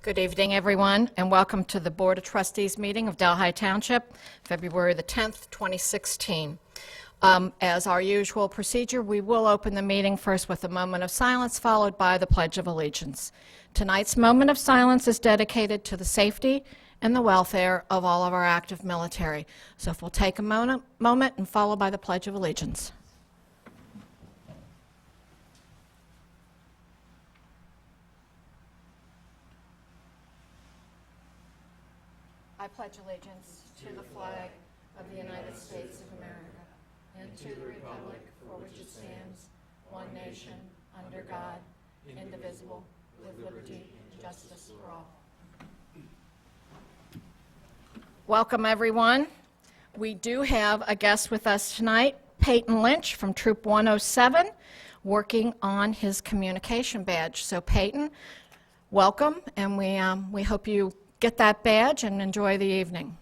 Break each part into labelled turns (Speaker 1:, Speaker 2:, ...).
Speaker 1: Good evening, everyone, and welcome to the Board of Trustees meeting of Delhi Township, February the 10th, 2016. As our usual procedure, we will open the meeting first with a moment of silence, followed by the Pledge of Allegiance. Tonight's moment of silence is dedicated to the safety and the welfare of all of our active military. So if we'll take a moment and followed by the Pledge of Allegiance. I pledge allegiance to the flag of the United States of America and to the republic for which it stands, one nation, under God, indivisible, with liberty and justice for all. Welcome, everyone. We do have a guest with us tonight, Peyton Lynch from Troop 107, working on his communication badge. So, Peyton, welcome, and we hope you get that badge and enjoy the evening.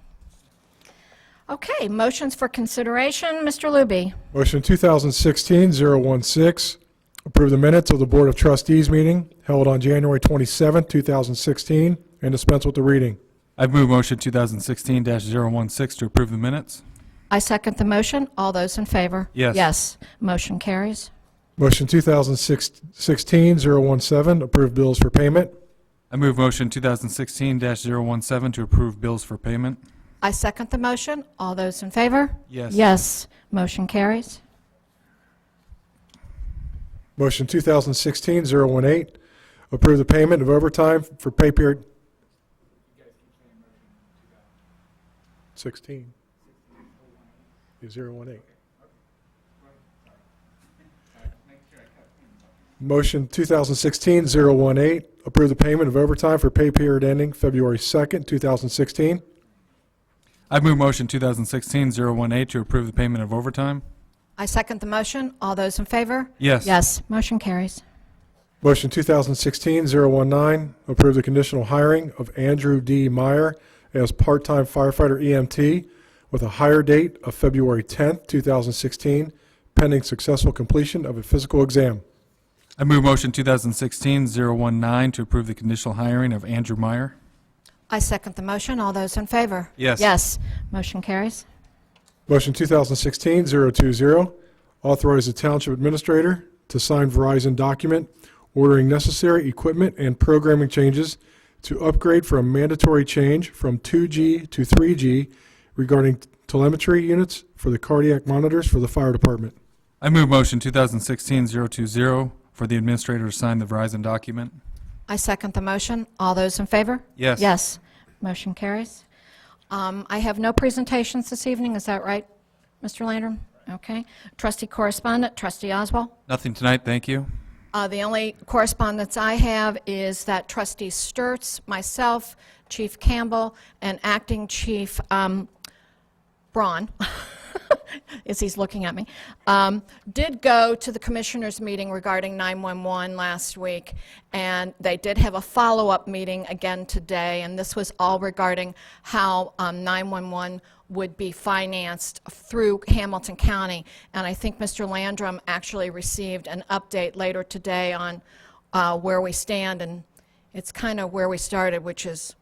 Speaker 1: Okay, motions for consideration. Mr. Luby.
Speaker 2: Motion 2016-016, approve the minutes of the Board of Trustees meeting held on January 27, 2016, and dispense with the reading.
Speaker 3: I've moved motion 2016-016 to approve the minutes.
Speaker 1: I second the motion. All those in favor?
Speaker 3: Yes.
Speaker 1: Yes. Motion carries.
Speaker 2: Motion 2016-017, approve bills for payment.
Speaker 3: I move motion 2016-017 to approve bills for payment.
Speaker 1: I second the motion. All those in favor?
Speaker 3: Yes.
Speaker 1: Yes. Motion carries.
Speaker 2: Motion 2016-018, approve the payment of overtime for pay period 16. 018. Motion 2016-018, approve the payment of overtime for pay period ending February 2nd, 2016.
Speaker 3: I've moved motion 2016-018 to approve the payment of overtime.
Speaker 1: I second the motion. All those in favor?
Speaker 3: Yes.
Speaker 1: Yes. Motion carries.
Speaker 2: Motion 2016-019, approve the conditional hiring of Andrew D. Meyer as part-time firefighter EMT with a hire date of February 10th, 2016, pending successful completion of a physical exam.
Speaker 3: I move motion 2016-019 to approve the conditional hiring of Andrew Meyer.
Speaker 1: I second the motion. All those in favor?
Speaker 3: Yes.
Speaker 1: Yes. Motion carries.
Speaker 2: Motion 2016-020, authorize the Township Administrator to sign Verizon document ordering necessary equipment and programming changes to upgrade for a mandatory change from 2G to 3G regarding telemetry units for the cardiac monitors for the fire department.
Speaker 3: I move motion 2016-020 for the administrator to sign the Verizon document.
Speaker 1: I second the motion. All those in favor?
Speaker 3: Yes.
Speaker 1: Yes. Motion carries. I have no presentations this evening. Is that right, Mr. Landrum? Okay. Trustee correspondent, Trustee Oswald.
Speaker 3: Nothing tonight, thank you.
Speaker 1: The only correspondence I have is that Trustee Sturts, myself, Chief Campbell, and Acting Chief Braun, as he's looking at me, did go to the commissioners' meeting regarding 911 last week, and they did have a follow-up meeting again today, and this was all regarding how 911 would be financed through Hamilton County. And I think Mr. Landrum actually received an update later today on where we stand, and it's kind of where we started, which is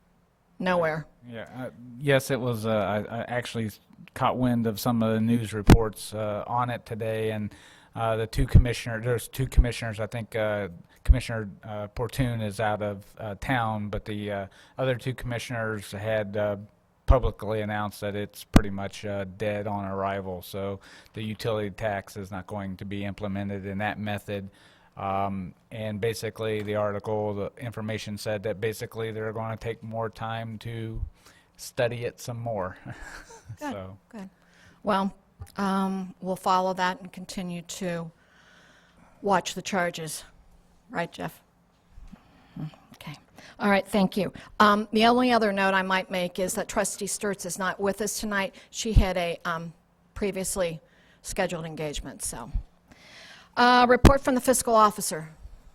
Speaker 1: nowhere.
Speaker 4: Yeah, yes, it was. I actually caught wind of some of the news reports on it today, and the two commissioners, there's two commissioners, I think Commissioner Portune is out of town, but the other two commissioners had publicly announced that it's pretty much dead on arrival, so the utility tax is not going to be implemented in that method. And basically the article, the information said that basically they're going to take more time to study it some more.
Speaker 1: Good,
Speaker 4: So.
Speaker 1: good. Well, we'll follow that and continue to watch the charges. Right, Jeff? Okay. All right, thank you. The only other note I might make is that Trustee Sturts is not with us tonight. She had a previously scheduled engagement, so. Report from the fiscal officer.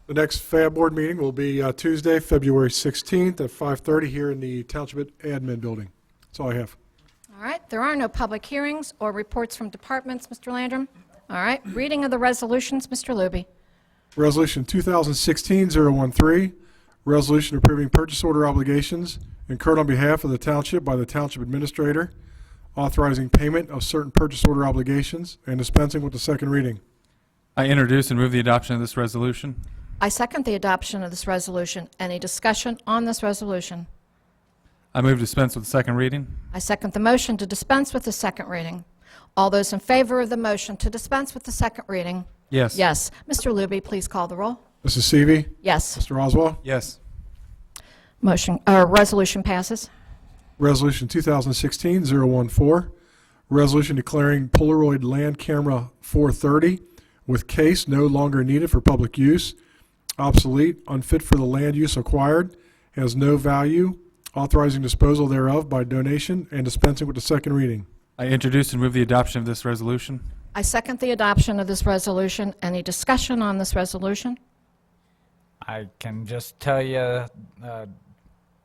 Speaker 2: The next FAB board meeting will be Tuesday, February 16th at 5:30 here in the Township Admin Building. That's all I have.
Speaker 1: All right, there are no public hearings or reports from departments, Mr. Landrum. All right, reading of the resolutions, Mr. Luby.
Speaker 2: Resolution 2016-013, Resolution approving purchase order obligations incurred on behalf of the Township by the Township Administrator, authorizing payment of certain purchase order obligations, and dispensing with the second reading.
Speaker 3: I introduce and move the adoption of this resolution.
Speaker 1: I second the adoption of this resolution. Any discussion on this resolution?
Speaker 3: I move to dispense with the second reading.
Speaker 1: I second the motion to dispense with the second reading. All those in favor of the motion to dispense with the second reading?
Speaker 3: Yes.
Speaker 1: Yes. Mr. Luby, please call the roll.
Speaker 2: Mrs. Seavey.
Speaker 1: Yes.
Speaker 2: Mr. Oswald.
Speaker 3: Yes.
Speaker 1: Resolution passes.
Speaker 2: Resolution 2016-014, resolution declaring Polaroid Land Camera 430 with case no longer needed for public use, obsolete, unfit for the land use acquired, has no value, authorizing disposal thereof by donation, and dispensing with the second reading.
Speaker 3: I introduce and move the adoption of this resolution.
Speaker 1: I second the adoption of this resolution. Any discussion on this resolution?
Speaker 4: I can just tell you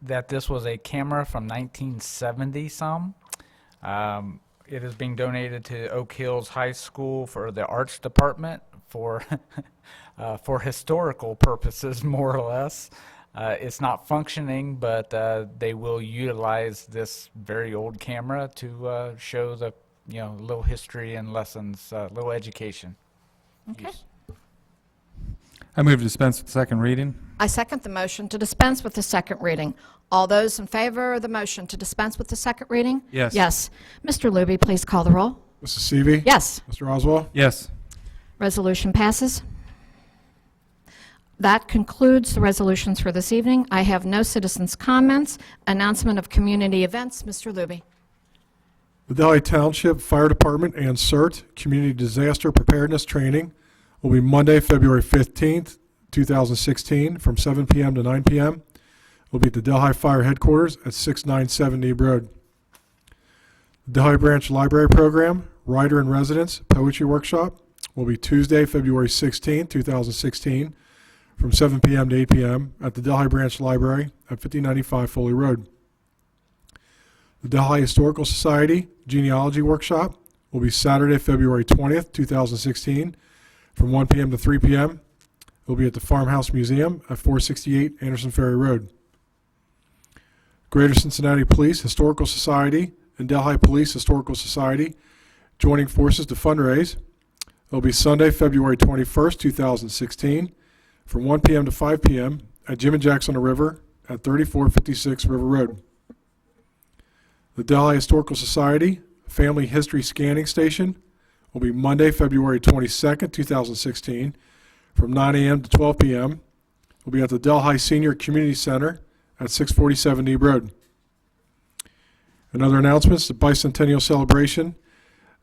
Speaker 4: that this was a camera from 1970 some. It is being donated to Oak Hills High School for the arts department for for historical purposes, more or less. It's not functioning, but they will utilize this very old camera to show the little history and lessons, little education.
Speaker 1: Okay.
Speaker 4: Use.
Speaker 3: I move to dispense with the second reading.
Speaker 1: I second the motion to dispense with the second reading. All those in favor of the motion to dispense with the second reading?
Speaker 3: Yes.
Speaker 1: Yes. Mr. Luby, please call the roll.
Speaker 2: Mrs. Seavey.
Speaker 1: Yes.
Speaker 2: Mr. Oswald.
Speaker 3: Yes.
Speaker 1: Resolution passes. That concludes the resolutions for this evening. I have no citizens' comments. Announcement of community events. Mr. Luby.
Speaker 2: The Delhi Township Fire Department and CERT Community Disaster Preparedness Training will be Monday, February 15th, 2016, from 7 p.m. to 9 p.m. It will be at the Delhi Fire Headquarters at 697 Neeb Road. The Delhi Branch Library Program, Writer in Residence Poetry Workshop will be Tuesday, February 16th, 2016, from 7 p.m. to 8 p.m. at the Delhi Branch Library at 5095 Foley Road. The Delhi Historical Society Genealogy Workshop will be Saturday, February 20th, 2016, from 1 p.m. to 3 p.m. It will be at the Farmhouse Museum at 468 Anderson Ferry Road. Greater Cincinnati Police Historical Society and Delhi Police Historical Society joining forces to fundraise. It will be Sunday, February 21st, 2016, from 1 p.m. to 5 p.m. at Jim and Jack's on the River at 3456 River Road. The Delhi Historical Society Family History Scanning Station will be Monday, February 22nd, 2016, from 9 a.m. to 12 p.m. It will be at the Delhi Senior Community Center at 647 Neeb Road. Another announcements, the Bicentennial Celebration,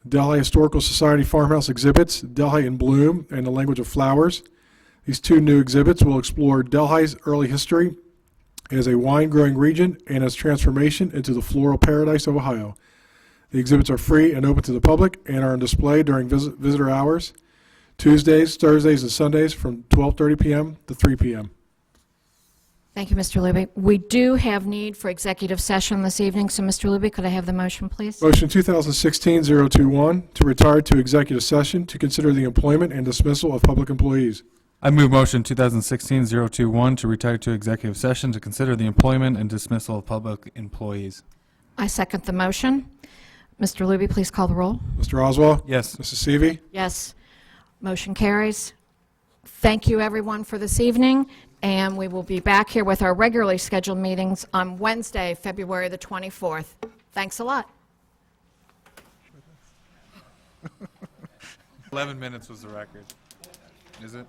Speaker 2: Delhi Historical Society Farmhouse exhibits, Delhi in Bloom and the Language of Flowers. These two new exhibits will explore Delhi's early history as a wine-growing region and its transformation into the floral paradise of Ohio. The exhibits are free and open to the public and are on display during visitor hours, Tuesdays, Thursdays, and Sundays from 12:30 p.m. to 3 p.m.
Speaker 1: Thank you, Mr. Luby. We do have need for executive session this evening, so Mr. Luby, could I have the motion, please?
Speaker 2: Motion 2016-021 to retire to executive session to consider the employment and dismissal of public employees.
Speaker 3: I move motion 2016-021 to retire to executive session to consider the employment and dismissal of public employees.
Speaker 1: I second the motion. Mr. Luby, please call the roll.
Speaker 2: Mr. Oswald?
Speaker 3: Yes.
Speaker 2: Mrs. Seavey?
Speaker 1: Yes. Motion carries. Thank you, everyone, for this evening, and we will be back here with our regularly scheduled meetings on Wednesday, February the 24th. Thanks a lot.
Speaker 3: 11 minutes was the record. Is it?